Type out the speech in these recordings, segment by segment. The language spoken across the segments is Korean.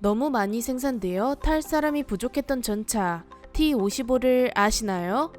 너무 많이 생산되어 탈 사람이 부족했던 전차 T-55를 아시나요?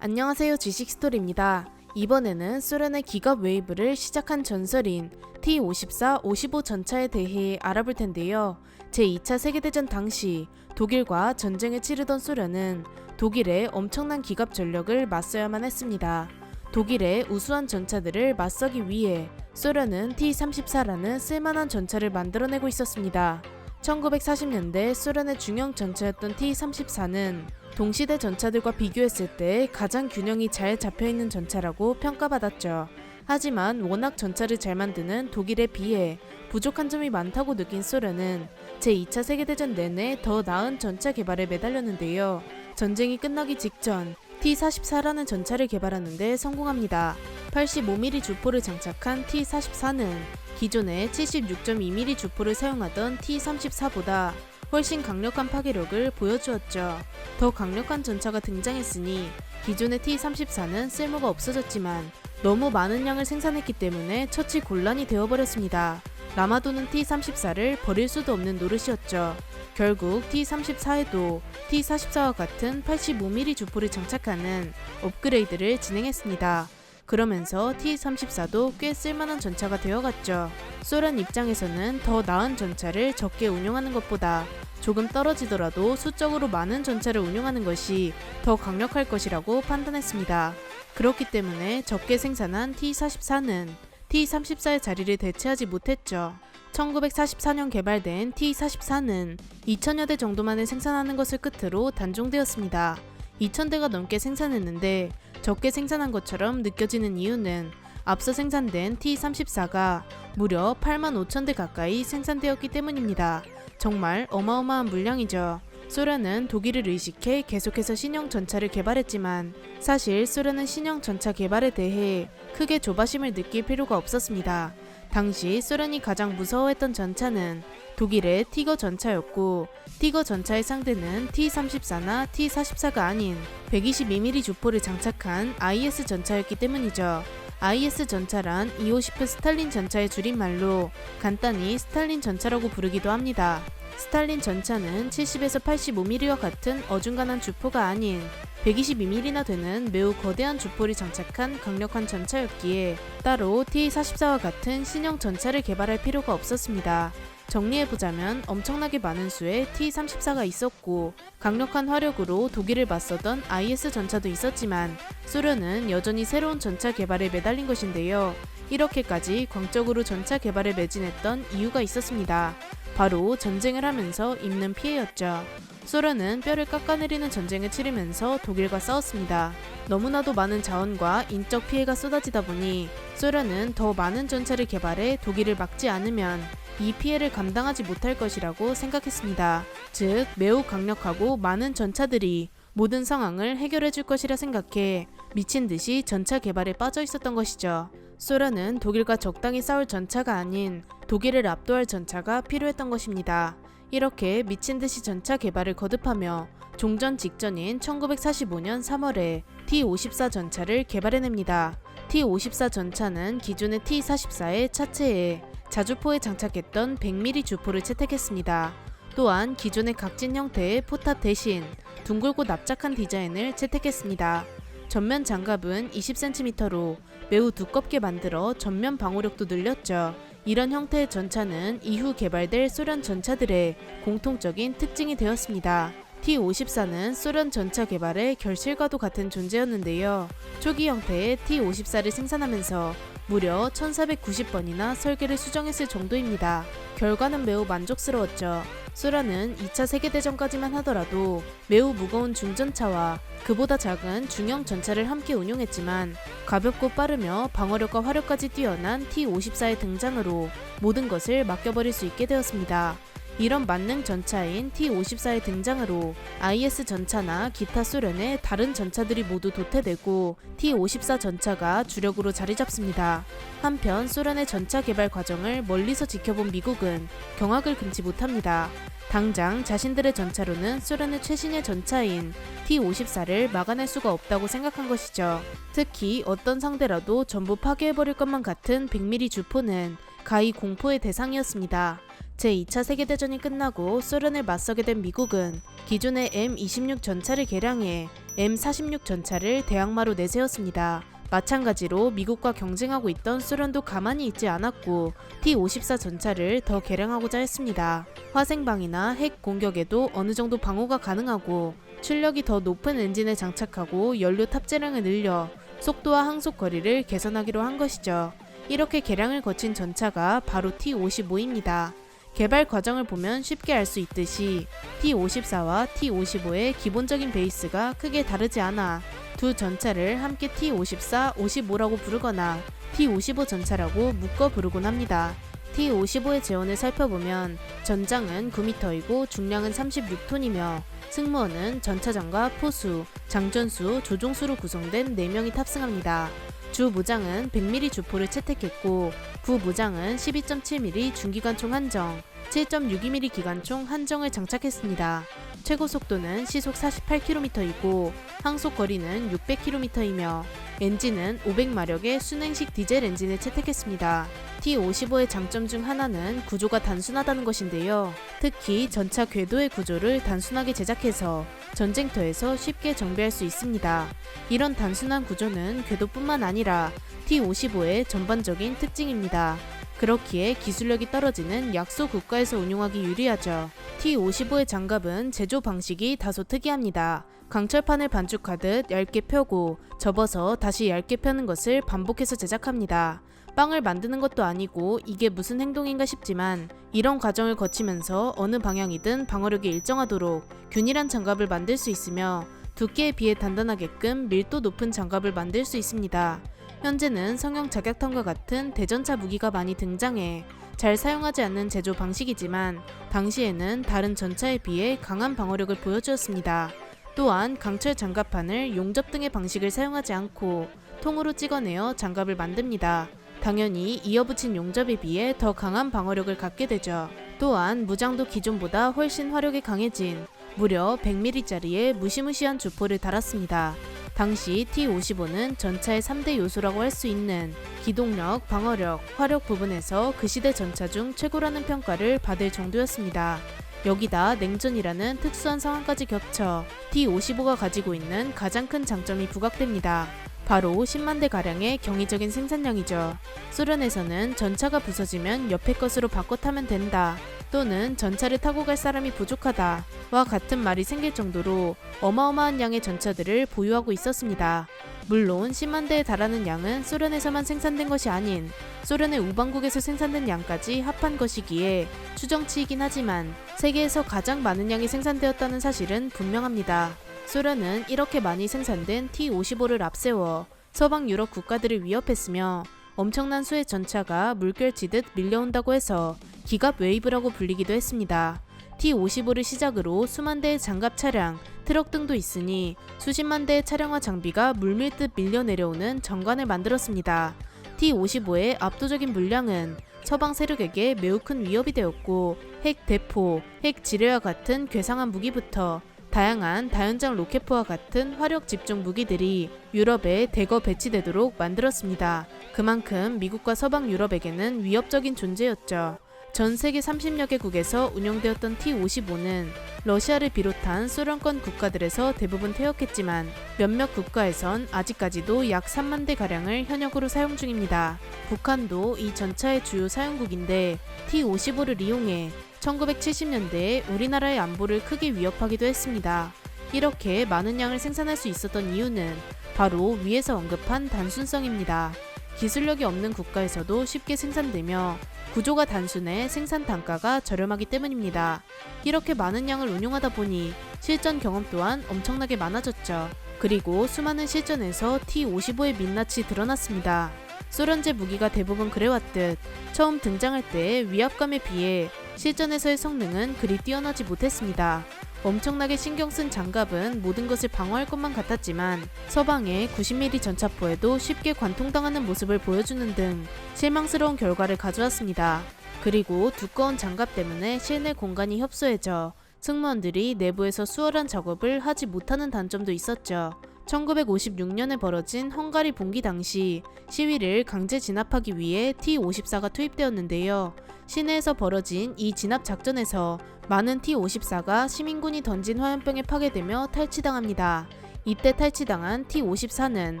안녕하세요, 지식스토리입니다. 이번에는 소련의 기갑 웨이브를 시작한 전설인 T-54, 55 전차에 대해 알아볼 텐데요. 제2차 세계대전 당시 독일과 전쟁을 치르던 소련은 독일의 엄청난 기갑 전력을 맞서야만 했습니다. 독일의 우수한 전차들을 맞서기 위해 소련은 T-34라는 쓸만한 전차를 만들어내고 있었습니다. 1940년대 소련의 중형 전차였던 T-34는 동시대 전차들과 비교했을 때 가장 균형이 잘 잡혀있는 전차라고 평가받았죠. 하지만 워낙 전차를 잘 만드는 독일에 비해 부족한 점이 많다고 느낀 소련은 제2차 세계대전 내내 더 나은 전차 개발에 매달렸는데요. 전쟁이 끝나기 직전 T-44라는 전차를 개발하는데 성공합니다. 85mm 주포를 장착한 T-44는 기존의 76.2mm 주포를 사용하던 T-34보다 훨씬 강력한 파괴력을 보여주었죠. 더 강력한 전차가 등장했으니 기존의 T-34는 쓸모가 없어졌지만 너무 많은 양을 생산했기 때문에 처치 곤란이 되어버렸습니다. 남아도는 T-34를 버릴 수도 없는 노릇이었죠. 결국 T-34에도 T-44와 같은 85mm 주포를 장착하는 업그레이드를 진행했습니다. 그러면서 T-34도 꽤 쓸만한 전차가 되어갔죠. 소련 입장에서는 더 나은 전차를 적게 운용하는 것보다 조금 떨어지더라도 수적으로 많은 전차를 운용하는 것이 더 강력할 것이라고 판단했습니다. 그렇기 때문에 적게 생산한 T-44는 T-34의 자리를 대체하지 못했죠. 1944년 개발된 T-44는 2000여 대 정도만을 생산하는 것을 끝으로 단종되었습니다. 2000대가 넘게 생산했는데 적게 생산한 것처럼 느껴지는 이유는 앞서 생산된 T-34가 무려 85,000대 가까이 생산되었기 때문입니다. 정말 어마어마한 물량이죠. 소련은 독일을 의식해 계속해서 신형 전차를 개발했지만 사실 소련은 신형 전차 개발에 대해 크게 조바심을 느낄 필요가 없었습니다. 당시 소련이 가장 무서워했던 전차는 독일의 티거 전차였고 티거 전차의 상대는 T-34나 T-44가 아닌 122mm 주포를 장착한 IS 전차였기 때문이죠. IS 전차란 이오시프 스탈린 전차의 줄임말로 간단히 스탈린 전차라고 부르기도 합니다. 스탈린 전차는 70에서 85mm와 같은 어중간한 주포가 아닌 122mm나 되는 매우 거대한 주포를 장착한 강력한 전차였기에 따로 T-44와 같은 신형 전차를 개발할 필요가 없었습니다. 정리해보자면 엄청나게 많은 수의 T-34가 있었고 강력한 화력으로 독일을 맞서던 IS 전차도 있었지만 소련은 여전히 새로운 전차 개발에 매달린 것인데요. 이렇게까지 광적으로 전차 개발에 매진했던 이유가 있었습니다. 바로 전쟁을 하면서 입는 피해였죠. 소련은 뼈를 깎아내리는 전쟁을 치르면서 독일과 싸웠습니다. 너무나도 많은 자원과 인적 피해가 쏟아지다 보니 소련은 더 많은 전차를 개발해 독일을 막지 않으면 이 피해를 감당하지 못할 것이라고 생각했습니다. 즉, 매우 강력하고 많은 전차들이 모든 상황을 해결해 줄 것이라 생각해 미친 듯이 전차 개발에 빠져 있었던 것이죠. 소련은 독일과 적당히 싸울 전차가 아닌 독일을 압도할 전차가 필요했던 것입니다. 이렇게 미친 듯이 전차 개발을 거듭하며 종전 직전인 1945년 3월에 T-54 전차를 개발해냅니다. T-54 전차는 기존의 T-44의 차체에 자주포에 장착했던 100mm 주포를 채택했습니다. 또한 기존의 각진 형태의 포탑 대신 둥글고 납작한 디자인을 채택했습니다. 전면 장갑은 20cm로 매우 두껍게 만들어 전면 방호력도 늘렸죠. 이런 형태의 전차는 이후 개발될 소련 전차들의 공통적인 특징이 되었습니다. T-54는 소련 전차 개발의 결실과도 같은 존재였는데요. 초기 형태의 T-54를 생산하면서 무려 1490번이나 설계를 수정했을 정도입니다. 결과는 매우 만족스러웠죠. 소련은 2차 세계대전까지만 하더라도 매우 무거운 중전차와 그보다 작은 중형 전차를 함께 운용했지만 가볍고 빠르며 방어력과 화력까지 뛰어난 T-54의 등장으로 모든 것을 맡겨버릴 수 있게 되었습니다. 이런 만능 전차인 T-54의 등장으로 IS 전차나 기타 소련의 다른 전차들이 모두 도태되고 T-54 전차가 주력으로 자리 잡습니다. 한편 소련의 전차 개발 과정을 멀리서 지켜본 미국은 경악을 금치 못합니다. 당장 자신들의 전차로는 소련의 최신의 전차인 T-54를 막아낼 수가 없다고 생각한 것이죠. 특히 어떤 상대라도 전부 파괴해버릴 것만 같은 100mm 주포는 가히 공포의 대상이었습니다. 제2차 세계대전이 끝나고 소련을 맞서게 된 미국은 기존의 M26 전차를 개량해 M46 전차를 대항마로 내세웠습니다. 마찬가지로 미국과 경쟁하고 있던 소련도 가만히 있지 않았고 T-54 전차를 더 개량하고자 했습니다. 화생방이나 핵 공격에도 어느 정도 방어가 가능하고 출력이 더 높은 엔진을 장착하고 연료 탑재량을 늘려 속도와 항속 거리를 개선하기로 한 것이죠. 이렇게 개량을 거친 전차가 바로 T-55입니다. 개발 과정을 보면 쉽게 알 수 있듯이 T-54와 T-55의 기본적인 베이스가 크게 다르지 않아 두 전차를 함께 T-54, 55라고 부르거나 T-55 전차라고 묶어 부르곤 합니다. T-55의 재원을 살펴보면 전장은 9m이고 중량은 36톤이며 승무원은 전차장과 포수, 장전수, 조종수로 구성된 4명이 탑승합니다. 주 무장은 100mm 주포를 채택했고 부 무장은 12.7mm 중기관총 한정, 7.62mm 기관총 한정을 장착했습니다. 최고 속도는 시속 48km이고 항속 거리는 600km이며 엔진은 500마력의 순행식 디젤 엔진을 채택했습니다. T-55의 장점 중 하나는 구조가 단순하다는 것인데요. 특히 전차 궤도의 구조를 단순하게 제작해서 전쟁터에서 쉽게 정비할 수 있습니다. 이런 단순한 구조는 궤도뿐만 아니라 T-55의 전반적인 특징입니다. 그렇기에 기술력이 떨어지는 약소 국가에서 운용하기 유리하죠. T-55의 장갑은 제조 방식이 다소 특이합니다. 강철판을 반죽하듯 얇게 펴고 접어서 다시 얇게 펴는 것을 반복해서 제작합니다. 빵을 만드는 것도 아니고 이게 무슨 행동인가 싶지만 이런 과정을 거치면서 어느 방향이든 방어력이 일정하도록 균일한 장갑을 만들 수 있으며 두께에 비해 단단하게끔 밀도 높은 장갑을 만들 수 있습니다. 현재는 성형 자격탄과 같은 대전차 무기가 많이 등장해 잘 사용하지 않는 제조 방식이지만 당시에는 다른 전차에 비해 강한 방어력을 보여주었습니다. 또한 강철 장갑판을 용접 등의 방식을 사용하지 않고 통으로 찍어내어 장갑을 만듭니다. 당연히 이어붙인 용접에 비해 더 강한 방어력을 갖게 되죠. 또한 무장도 기존보다 훨씬 화력이 강해진 무려 100mm짜리의 무시무시한 주포를 달았습니다. 당시 T-55는 전차의 3대 요소라고 할 수 있는 기동력, 방어력, 화력 부분에서 그 시대 전차 중 최고라는 평가를 받을 정도였습니다. 여기다 냉전이라는 특수한 상황까지 겹쳐 T-55가 가지고 있는 가장 큰 장점이 부각됩니다. 바로 10만 대 가량의 경이적인 생산량이죠. 소련에서는 전차가 부서지면 옆에 것으로 바꿔 타면 된다, 또는 전차를 타고 갈 사람이 부족하다 와 같은 말이 생길 정도로 어마어마한 양의 전차들을 보유하고 있었습니다. 물론 10만 대에 달하는 양은 소련에서만 생산된 것이 아닌 소련의 우방국에서 생산된 양까지 합한 것이기에 추정치이긴 하지만 세계에서 가장 많은 양이 생산되었다는 사실은 분명합니다. 소련은 이렇게 많이 생산된 T-55를 앞세워 서방 유럽 국가들을 위협했으며 엄청난 수의 전차가 물결치듯 밀려온다고 해서 기갑 웨이브라고 불리기도 했습니다. T-55를 시작으로 수만 대의 장갑 차량, 트럭 등도 있으니 수십만 대의 차량과 장비가 물밀듯 밀려 내려오는 정관을 만들었습니다. T-55의 압도적인 물량은 서방 세력에게 매우 큰 위협이 되었고 핵 대포, 핵 지뢰와 같은 괴상한 무기부터 다양한 다연장 로켓포와 같은 화력 집중 무기들이 유럽에 대거 배치되도록 만들었습니다. 그만큼 미국과 서방 유럽에게는 위협적인 존재였죠. 전 세계 30여 개국에서 운영되었던 T-55는 러시아를 비롯한 소련권 국가들에서 대부분 퇴역했지만 몇몇 국가에선 아직까지도 약 3만 대 가량을 현역으로 사용 중입니다. 북한도 이 전차의 주요 사용국인데 T-55를 이용해 1970년대에 우리나라의 안보를 크게 위협하기도 했습니다. 이렇게 많은 양을 생산할 수 있었던 이유는 바로 위에서 언급한 단순성입니다. 기술력이 없는 국가에서도 쉽게 생산되며 구조가 단순해 생산 단가가 저렴하기 때문입니다. 이렇게 많은 양을 운용하다 보니 실전 경험 또한 엄청나게 많아졌죠. 그리고 수많은 실전에서 T-55의 민낯이 드러났습니다. 소련제 무기가 대부분 그래왔듯 처음 등장할 때의 위압감에 비해 실전에서의 성능은 그리 뛰어나지 못했습니다. 엄청나게 신경 쓴 장갑은 모든 것을 방어할 것만 같았지만 서방의 90mm 전차포에도 쉽게 관통당하는 모습을 보여주는 등 실망스러운 결과를 가져왔습니다. 그리고 두꺼운 장갑 때문에 실내 공간이 협소해져 승무원들이 내부에서 수월한 작업을 하지 못하는 단점도 있었죠. 1956년에 벌어진 헝가리 봉기 당시 시위를 강제 진압하기 위해 T-54가 투입되었는데요. 시내에서 벌어진 이 진압 작전에서 많은 T-54가 시민군이 던진 화염병에 파괴되며 탈취당합니다. 이때 탈취당한 T-54는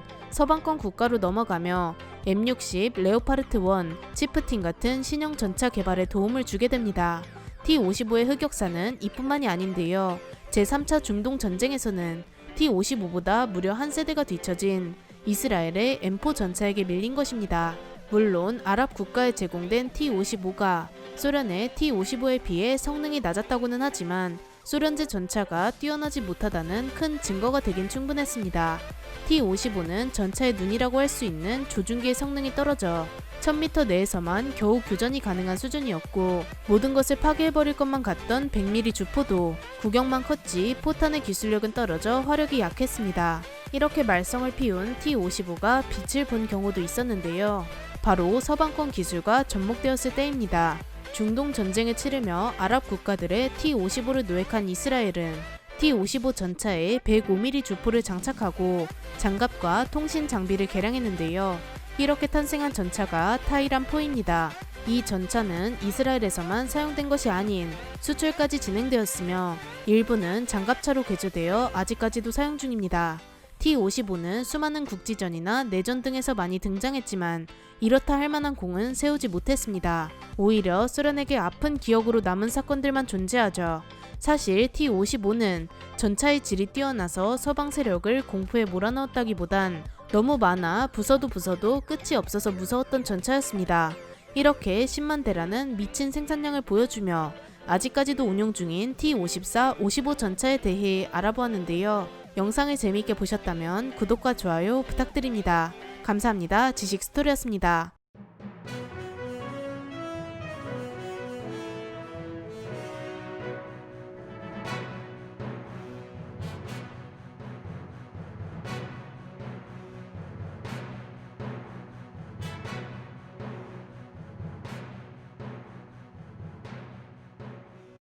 서방권 국가로 넘어가며 M60 레오파르트 1, 치프틴 같은 신형 전차 개발에 도움을 주게 됩니다. T-55의 흑역사는 이뿐만이 아닌데요. 제3차 중동 전쟁에서는 T-55보다 무려 한 세대가 뒤처진 이스라엘의 M4 전차에게 밀린 것입니다. 물론 아랍 국가에 제공된 T-55가 소련의 T-55에 비해 성능이 낮았다고는 하지만 소련제 전차가 뛰어나지 못하다는 큰 증거가 되긴 충분했습니다. T-55는 전차의 눈이라고 할 수 있는 조준기의 성능이 떨어져 1000m 내에서만 겨우 교전이 가능한 수준이었고 모든 것을 파괴해버릴 것만 같던 100mm 주포도 구경만 컸지 포탄의 기술력은 떨어져 화력이 약했습니다. 이렇게 말썽을 피운 T-55가 빛을 본 경우도 있었는데요. 바로 서방권 기술과 접목되었을 때입니다. 중동 전쟁을 치르며 아랍 국가들의 T-55를 노획한 이스라엘은 T-55 전차에 105mm 주포를 장착하고 장갑과 통신 장비를 개량했는데요. 이렇게 탄생한 전차가 타이란4입니다. 이 전차는 이스라엘에서만 사용된 것이 아닌 수출까지 진행되었으며 일부는 장갑차로 개조되어 아직까지도 사용 중입니다. T-55는 수많은 국지전이나 내전 등에서 많이 등장했지만 이렇다 할 만한 공은 세우지 못했습니다. 오히려 소련에게 아픈 기억으로 남은 사건들만 존재하죠. 사실 T-55는 전차의 질이 뛰어나서 서방 세력을 공포에 몰아넣었다기보단 너무 많아 부숴도 끝이 없어서 무서웠던 전차였습니다. 이렇게 10만 대라는 미친 생산량을 보여주며 아직까지도 운용 중인 T-54, 55 전차에 대해 알아보았는데요. 영상을 재미있게 보셨다면 구독과 좋아요 부탁드립니다. 감사합니다. 지식스토리였습니다.